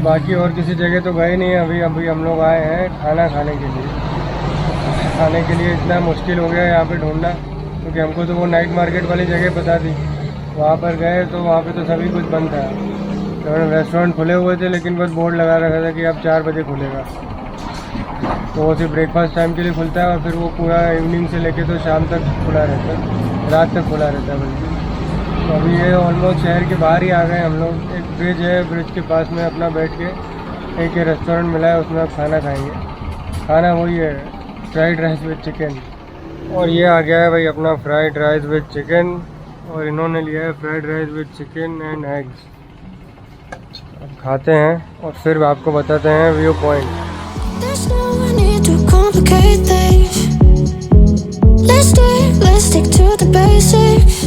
बाकी और किसी जगह तो गए नहीं। अभी अभी हम लोग आए हैं खाना खाने के लिए। खाने के लिए इतना मुश्किल हो गया यहाँ पे ढूंढना, क्योंकि हमको तो वो नाइट मार्केट वाली जगह पता थी। वहाँ पर गए तो वहाँ पे तो सभी कुछ बंद था। तो रेस्टोरेंट खुले हुए थे, लेकिन बस बोर्ड लगा रखा था कि अब 4 बजे खुलेगा। तो वो सिर्फ ब्रेकफास्ट टाइम के लिए खुलता है, और फिर वो पूरा इवनिंग से लेके तो शाम तक खुला रहता है, रात तक खुला रहता है बल्कि। तो अभी ये ऑलमोस्ट शहर के बाहर ही आ गए हम लोग। एक ब्रिज है, ब्रिज के पास में अपना बैठ के एक रेस्टोरेंट मिला है, उसमें आप खाना खाएंगे। खाना वही है, फ्राइड राइस विद चिकन। और ये आ गया है भाई अपना फ्राइड राइस विद चिकन, और इन्होंने लिया है fried rice with chicken and eggs. अब खाते हैं और फिर आपको बताते हैं view point. There's no need to complicate things. Let's stick to the basics.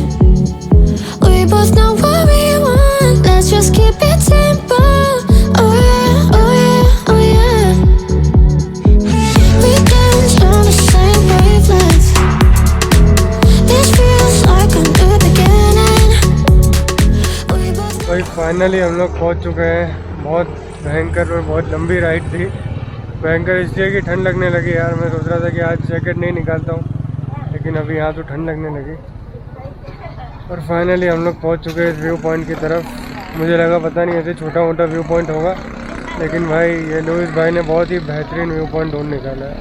We both know what we want. Let's just keep it simple. Oh yeah, oh yeah, oh yeah. We dance on the same wavelength. This feels like a new beginning. We both. भाई finally हम लोग पहुंच चुके हैं। बहुत भयंकर और बहुत लंबी राइड थी। भयंकर इसलिए कि ठंड लगने लगी यार। मैं सोच रहा था कि आज जैकेट नहीं निकालता हूँ, लेकिन अभी यहाँ तो ठंड लगने लगी। और फाइनली हम लोग पहुँच चुके हैं इस व्यू पॉइंट की तरफ। मुझे लगा पता नहीं ऐसे छोटा मोटा व्यू पॉइंट होगा, लेकिन भाई ये लुइस भाई ने बहुत ही बेहतरीन व्यू पॉइंट ढूंढ निकाला है।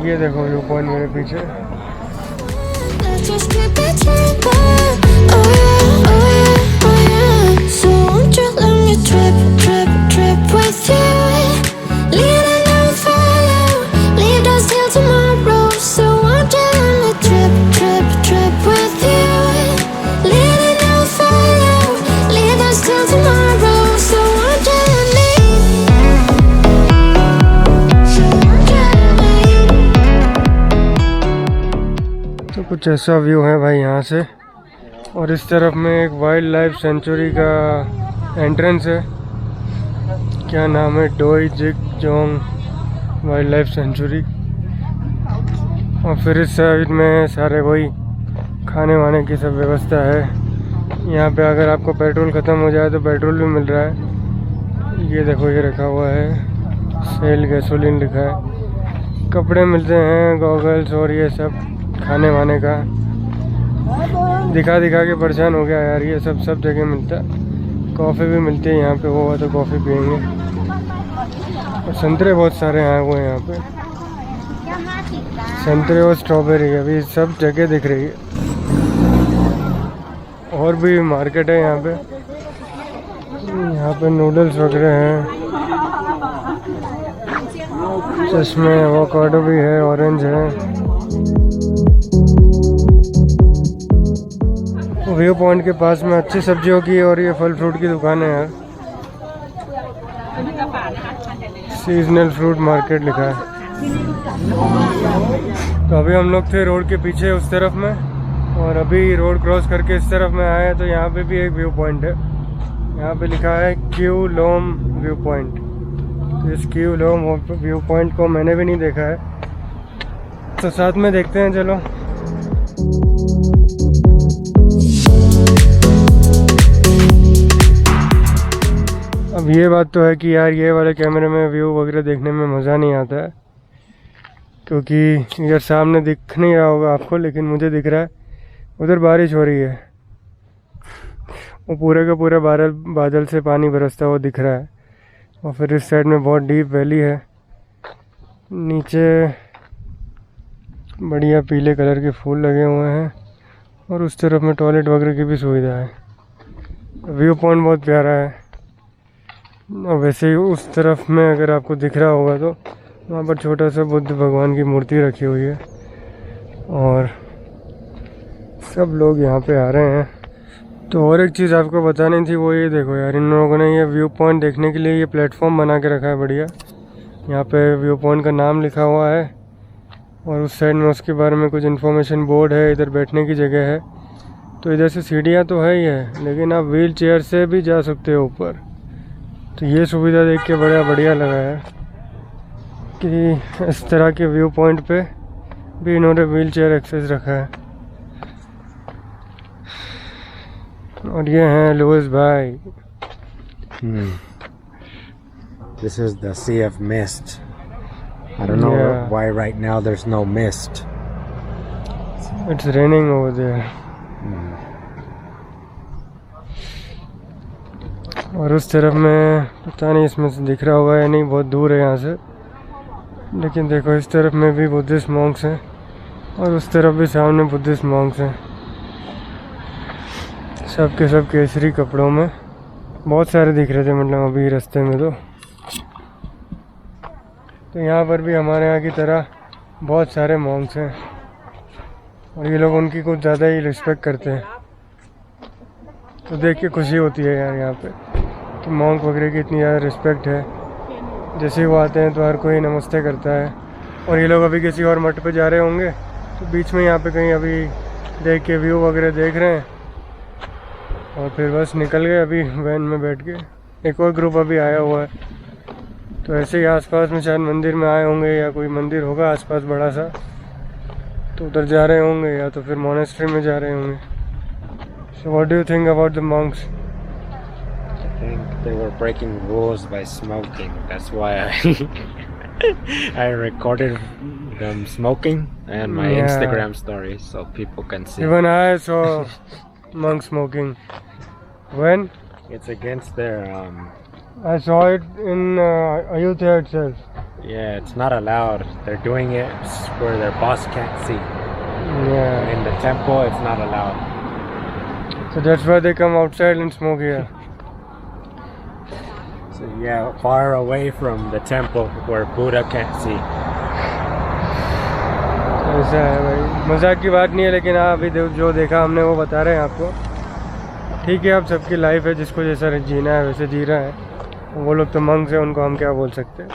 ये देखो व्यू पॉइंट मेरे पीछे। Let's just keep it simple. Oh yeah, oh yeah, oh yeah. So won't you let me trip with you? Leading and follow, leave us till tomorrow. So won't you let me trip with you? Leading and follow, leave us till tomorrow. So won't you let me? So won't you let me? तो कुछ ऐसा view है भाई यहाँ से। और इस तरफ में एक वाइल्ड लाइफ सेंचुरी का एंट्रेंस है। क्या नाम है, डोई जिक जोंग वाइल्ड लाइफ सेंचुरी। और फिर इस साइड में सारे वही खाने वाने की सब व्यवस्था है। यहाँ पे अगर आपको पेट्रोल ख़त्म हो जाए तो पेट्रोल भी मिल रहा है। ये देखो ये रखा हुआ है, सेल गैसोलीन लिखा है। कपड़े मिलते हैं, गॉगल्स और ये सब खाने वाने का। दिखा के परेशान हो गया यार। ये सब जगह मिलता है। कॉफ़ी भी मिलती है यहाँ पे, वो हुआ तो कॉफ़ी पियेंगे। और संतरे बहुत सारे आए हुए हैं यहाँ पे, संतरे और स्ट्रॉबेरी अभी सब जगह दिख रही है। और भी मार्केट है यहाँ पे नूडल्स वगैरह हैं, चश्मे, एवोकाडो भी है, ऑरेंज है। व्यू पॉइंट के पास में अच्छी सब्जियों की और ये फल फ्रूट की दुकान है यार। सीजनल फ्रूट मार्केट लिखा है। तो अभी हम लोग थे रोड के पीछे उस तरफ में, और अभी रोड क्रॉस करके इस तरफ में आए हैं। तो यहाँ पे भी एक व्यू पॉइंट है। यहाँ पे लिखा है क्यू लोम व्यू पॉइंट। तो इस क्यू लोम व्यू पॉइंट को मैंने भी नहीं देखा है, तो साथ में देखते हैं चलो। अब ये बात तो है कि यार ये वाले कैमरे में व्यू वगैरह देखने में मज़ा नहीं आता है, क्योंकि यार सामने दिख नहीं रहा होगा आपको, लेकिन मुझे दिख रहा है। उधर बारिश हो रही है, वो पूरे का पूरा बादल से पानी बरसता हुआ दिख रहा है। और फिर इस साइड में बहुत डीप वैली है, नीचे बढ़िया पीले कलर के फूल लगे हुए हैं, और उस तरफ में टॉयलेट वगैरह की भी सुविधा है। व्यू पॉइंट बहुत प्यारा है। और वैसे ही उस तरफ में अगर आपको दिख रहा होगा तो वहाँ पर छोटा सा बुद्ध भगवान की मूर्ति रखी हुई है, और सब लोग यहाँ पे आ रहे हैं। तो और एक चीज़ आपको बतानी थी, वो ये देखो यार, इन लोगों ने ये व्यू पॉइंट देखने के लिए ये प्लेटफॉर्म बना के रखा है बढ़िया। यहाँ पे व्यू पॉइंट का नाम लिखा हुआ है, और उस साइड में उसके बारे में कुछ इन्फॉर्मेशन बोर्ड है। इधर बैठने की जगह है। तो इधर से सीढ़ियाँ तो है ही है, लेकिन आप व्हील चेयर से भी जा सकते हो ऊपर। तो ये सुविधा देख के बड़ा बढ़िया लगा है कि इस तरह के व्यू पॉइंट पे भी इन्होंने व्हील चेयर एक्सेस रखा है। और ये हैं लुइस भाई। This is the Sea of Mist. I don't know Yeah. why right now there's no mist. It's raining over there. और उस तरफ में पता नहीं इसमें से दिख रहा होगा या नहीं, बहुत दूर है यहाँ से। लेकिन देखो इस तरफ में भी बुद्धिस्ट मॉन्क्स हैं और उस तरफ भी सामने बुद्धिस्ट मॉन्क्स हैं, सब के सब केसरी कपड़ों में। बहुत सारे दिख रहे थे मतलब अभी रास्ते में। तो यहाँ पर भी हमारे यहाँ की तरह बहुत सारे मॉन्क्स हैं और ये लोग उनकी कुछ ज़्यादा ही रिस्पेक्ट करते हैं। तो देख के खुशी होती है यार यहाँ पे कि मॉन्क वगैरह की इतनी ज़्यादा रिस्पेक्ट है। जैसे ही वो आते हैं तो हर कोई नमस्ते करता है। और ये लोग अभी किसी और मठ पे जा रहे होंगे तो बीच में यहाँ पे कहीं अभी देख के व्यू वगैरह देख रहे हैं और फिर बस निकल गए अभी वैन में बैठ के। एक और ग्रुप अभी आया हुआ है, तो ऐसे ही आसपास में शायद मंदिर में आए होंगे या कोई मंदिर होगा आसपास बड़ा सा, तो उधर जा रहे होंगे या तो फिर मोनेस्ट्री में जा रहे होंगे। So what do you think about the monks? I think they were breaking rules by smoking. That's why I recorded them smoking and my Yeah. Instagram story so people can see. Even I saw monks smoking. When? It's against their I saw it in Ayutthaya itself. yeah, it's not allowed. They're doing it where their boss can't see. Yeah. In the temple, it's not allowed. So that's why they come outside and smoke here. So yeah, far away from the temple where Buddha can't see. ऐसा है भाई, मजाक की बात नहीं है, लेकिन हाँ अभी जो देखा हमने वो बता रहे हैं आपको। ठीक है, अब सबकी लाइफ है, जिसको जैसा जीना है वैसे जी रहा है। वो लोग तो मंग्स हैं, उनको हम क्या बोल सकते हैं।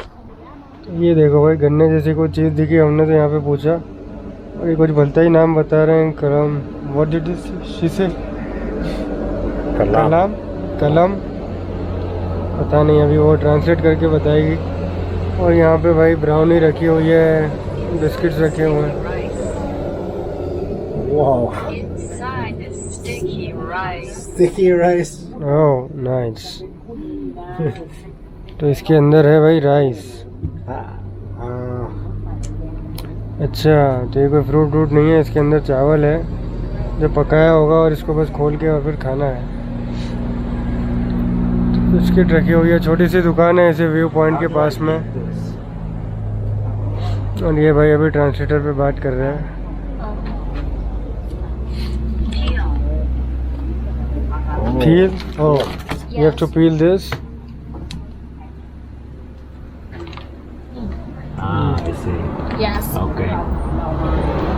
तो ये देखो भाई, गन्ने जैसी कोई चीज़ दिखी, हमने तो यहाँ पे पूछा और ये कुछ भलता ही नाम बता रहे हैं। कलम, व्हाट डिड शी से? कलम, कलम पता नहीं, अभी वो ट्रांसलेट करके बताएगी। और यहाँ पे भाई ब्राउनी रखी हुई है, बिस्किट्स रखे हुए हैं। Whoa. Inside is sticky rice. Sticky rice. Oh nice. तो इसके अंदर है भाई राइस। अच्छा, तो ये कोई फ्रूट नहीं है, इसके अंदर चावल है जो पकाया होगा और इसको बस खोल के और फिर खाना है। तो बिस्किट रखी हुई है, छोटी सी दुकान है ऐसे व्यू पॉइंट के पास में। और ये भाई अभी ट्रांसलेटर पे बात कर रहे हैं। Peel? Oh, you have to peel this. I see. Yes. Okay.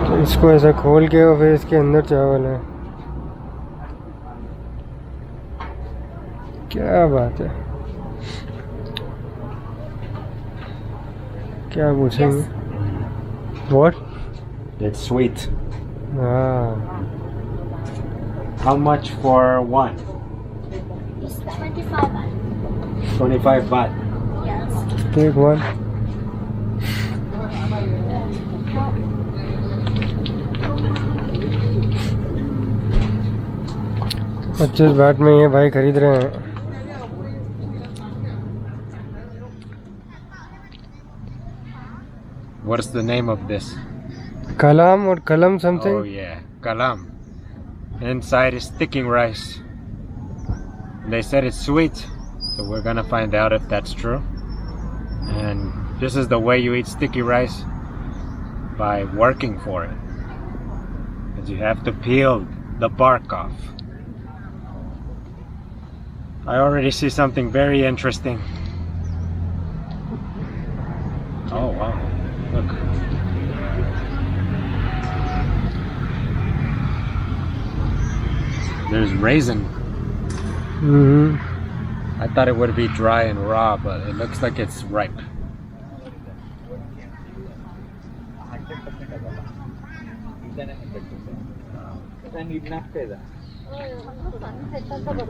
तो इसको ऐसा खोल के और फिर इसके अंदर चावल है। क्या बात है, क्या पूछेंगे? What? It's sweet. हाँ, How much for one? It's 25 baht. 25 baht. Yes. take one. $25 बात में ये भाई खरीद रहे हैं। What's the name of this? कलम और कलम something. Oh yeah, kalam. Inside is sticking rice. They said it's sweet, so we're gonna find out if that's true. And this is the way you eat sticky rice, by working for it. Because you have to peel the bark off. I already see something very interesting. Oh wow, look. There's raisin. I thought it would be dry and raw, but it looks like it's ripe.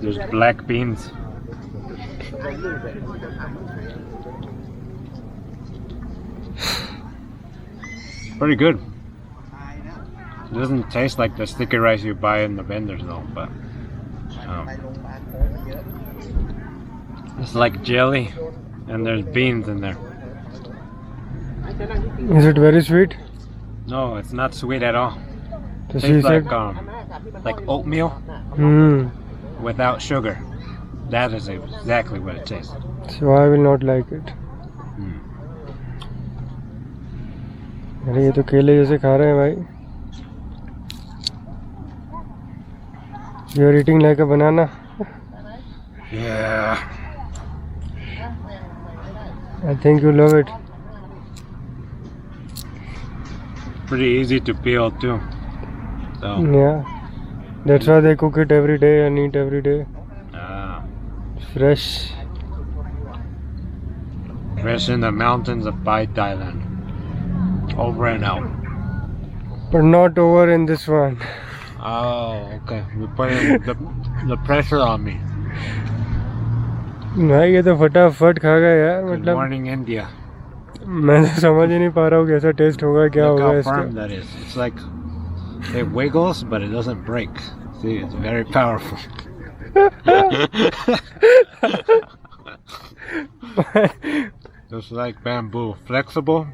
There's black beans. Pretty good. It doesn't taste like the sticky rice you buy in the vendors though, but it's like jelly And there's beans in there. Is it very sweet? No, it's not sweet at all. So she Tastes said, like oatmeal without sugar. That is exactly what it tastes. so I will not like it. अरे ये तो केले जैसे खा रहे हैं भाई. You are eating like a banana. Yeah. I think you love it. Pretty easy to peel too. So, Yeah. That's why they cook it every day and eat every day. Fresh. Fresh in the mountains of Pai, Thailand. Over and out. But not over in this one. Oh, okay. You're putting the pressure on me. भाई ये तो फटाफट खा गया यार. Good मतलब morning, India. मैं तो समझ ही नहीं पा रहा हूँ कैसा टेस्ट होगा, क्या Look होगा how इसका. firm that is. It's like it wiggles, but it doesn't break. See, it's very powerful. Just like bamboo, flexible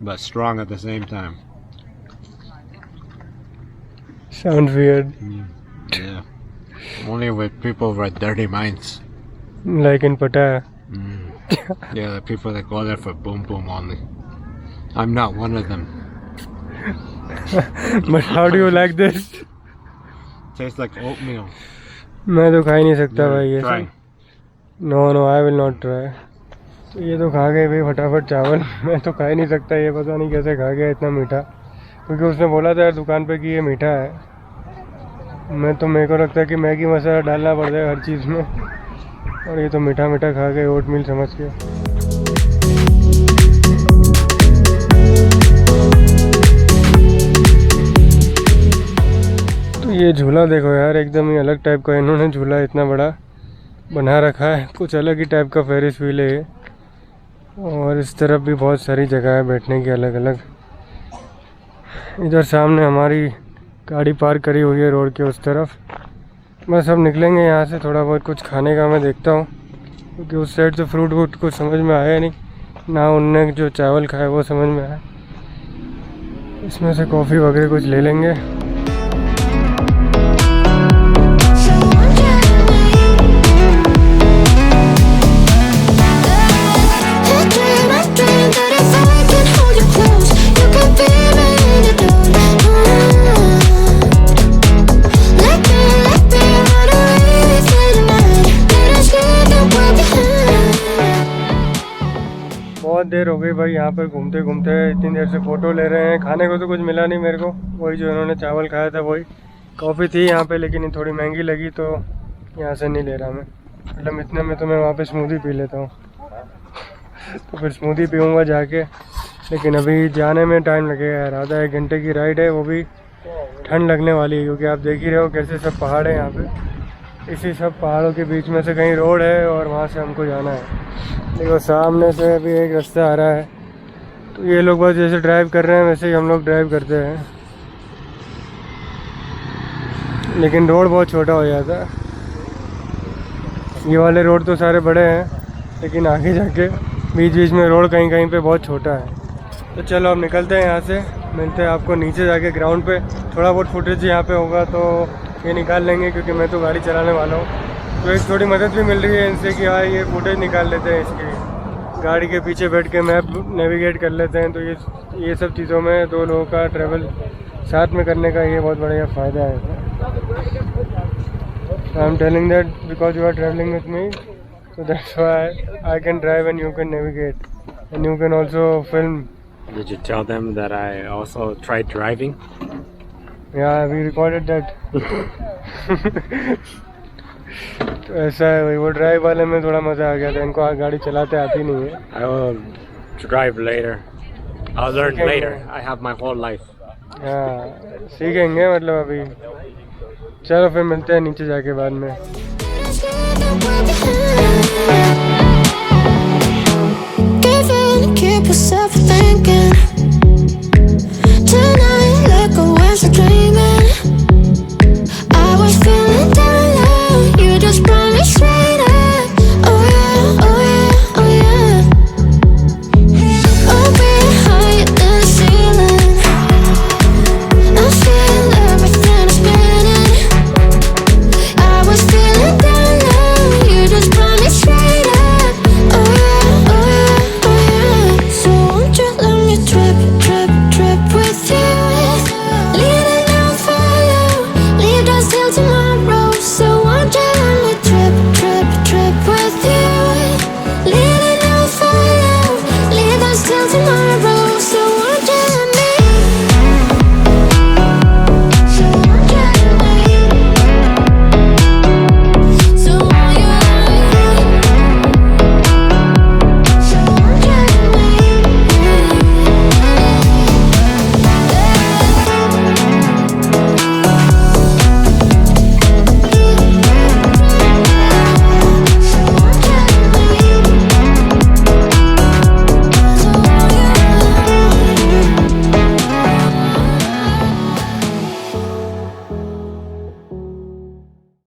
but strong at the same time. Sounds weird. Yeah. Only with people with dirty minds. Like in Pattaya. Yeah, the people that go there for boom boom only. I'm not one of them. But how do you like this? Tastes like oatmeal. मैं तो खा ही नहीं सकता भाई ये Try. सब. No, I will not try. तो ये तो खा गए भाई फटाफट चावल. मैं तो खा ही नहीं सकता, ये पता नहीं कैसे खा गया इतना मीठा. क्योंकि उसने बोला था यार दुकान पे कि ये मीठा है. मेरे को लगता है कि मैगी मसाला डालना पड़ता है हर चीज़ में. और ये तो मीठा मीठा खा गए ओटमील समझ के. तो ये झूला देखो यार, एकदम ही अलग टाइप का इन्होंने झूला इतना बड़ा बना रखा है. कुछ अलग ही टाइप का फेरिस व्हील है ये. और इस तरफ भी बहुत सारी जगह है बैठने की अलग अलग. इधर सामने हमारी गाड़ी पार्क करी हुई है रोड के उस तरफ. बस अब निकलेंगे यहाँ से. थोड़ा बहुत कुछ खाने का मैं देखता हूँ, क्योंकि उस साइड से फ्रूट वूट कुछ समझ में आया नहीं ना. उनने जो चावल खाया वो समझ में आया. इसमें से कॉफ़ी वगैरह कुछ ले लेंगे. बहुत देर हो गई भाई यहाँ पर घूमते घूमते. इतनी देर से फ़ोटो ले रहे हैं. खाने को तो कुछ मिला नहीं मेरे को. वही जो इन्होंने चावल खाया था वही. कॉफ़ी थी यहाँ पे लेकिन थोड़ी महंगी लगी तो यहाँ से नहीं ले रहा मैं. मतलब इतने में तो मैं वहाँ पे स्मूदी पी लेता हूँ. तो फिर स्मूदी पीऊँगा जाके. लेकिन अभी जाने में टाइम लगेगा यार. आधा 1 घंटे की राइड है. वो भी ठंड लगने वाली है क्योंकि आप देख ही रहे हो कैसे सब पहाड़ है यहाँ पे. इसी सब पहाड़ों के बीच में से कहीं रोड है और वहाँ से हमको जाना है. देखो सामने से अभी एक रास्ता आ रहा है. तो ये लोग बस जैसे ड्राइव कर रहे हैं वैसे ही हम लोग ड्राइव करते हैं. लेकिन रोड बहुत छोटा हो जाता है. ये वाले रोड तो सारे बड़े हैं लेकिन आगे जाके बीच बीच में रोड कहीं कहीं पे बहुत छोटा है. तो चलो अब निकलते हैं यहाँ से. मिलते हैं आपको नीचे जाके ग्राउंड पे. थोड़ा बहुत फुटेज यहाँ पे होगा तो ये निकाल लेंगे क्योंकि मैं तो गाड़ी चलाने वाला हूँ. तो एक थोड़ी मदद भी मिल रही है इनसे कि हाँ ये फुटेज निकाल लेते हैं इसकी. गाड़ी के पीछे बैठ के मैप नेविगेट कर लेते हैं. तो ये सब चीज़ों में 2 लोगों का ट्रैवल साथ में करने का ये बहुत बढ़िया फ़ायदा है. I am telling that because you are travelling with me, so that's why I can drive and you can navigate and you can also film. Did you tell them that I also tried driving? Yeah, we recorded that. तो ऐसा है भाई. वो drive वाले में थोड़ा मज़ा आ गया था. इनको गाड़ी चलाते आती नहीं है. I will drive later. I'll learn later. I have my whole life. हाँ सीखेंगे मतलब अभी. चलो फिर मिलते हैं नीचे जाके बाद में. Keep yourself thinking tonight like a Wednesday.